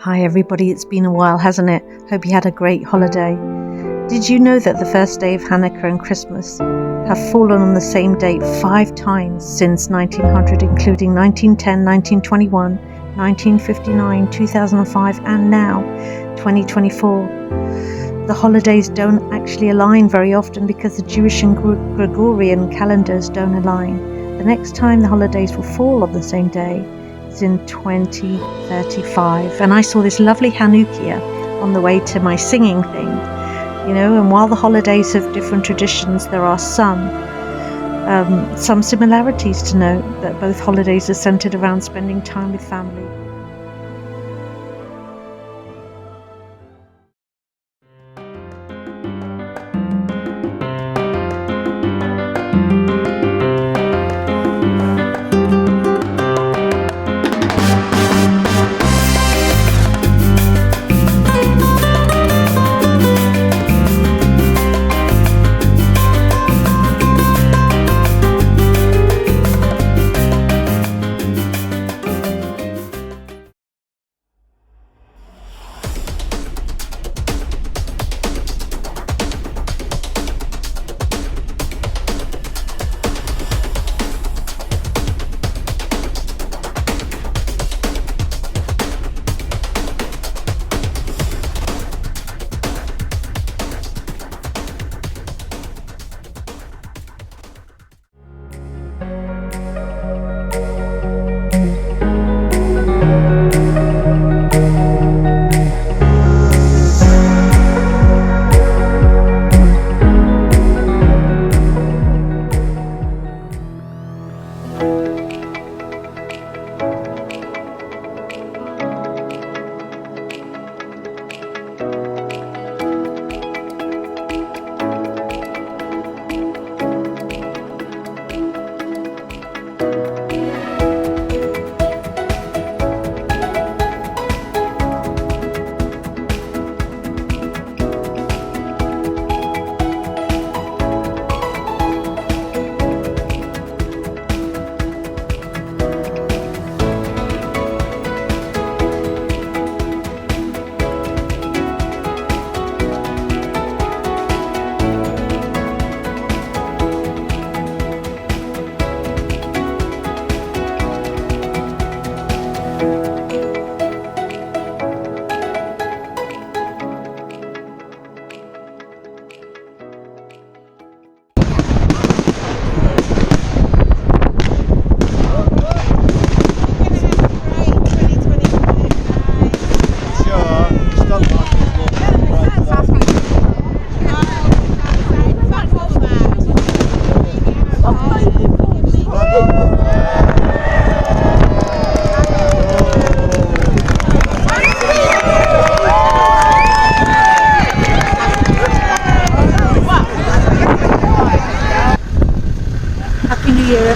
Hi everybody, it's been a while, hasn't it? Hope you had a great holiday. Did you know that the first day of Hanukkah and Christmas have fallen on the same date 5 times since 1900, including 1910, 1921, 1959, 2005 and now 2024. The holidays don't actually align very often because the Jewish and Gregorian calendars don't align. The next time the holidays will fall on the same day is in 2035, and I saw this lovely Hanukkah on the way to my singing thing, and while the holidays have different traditions, there are some similarities to note, that both holidays are centered around spending time with family.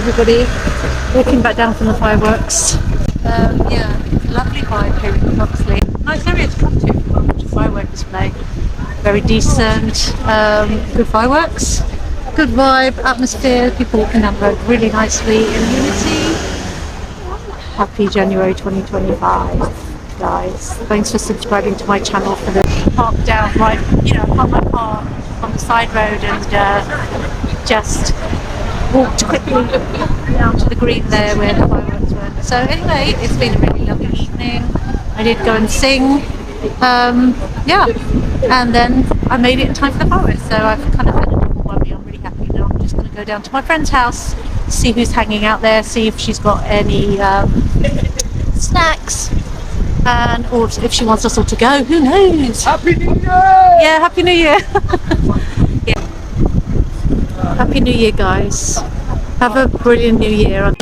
Everybody, walking back down from the fireworks. Lovely vibe here in Croxley. Nice area to come to for a firework display. Very decent, good fireworks, good vibe, atmosphere, people walking down the road really nicely in unity. Happy January 2025, guys. Thanks for subscribing to my channel. For the park down right, park my car on the side road and just walked quickly down to the green there where the fireworks were. So anyway, it's been a really lovely evening. I did go and sing, and then I made it in time for the fireworks. So I've kind of had a double whammy. I'm really happy now. I'm just going to go down to my friend's house, see who's hanging out there, see if she's got any snacks, and or if she wants us all to go. Who knows? Happy New Year! Yeah, Happy New Year! Yeah. Happy New Year, guys. Have a brilliant New Year.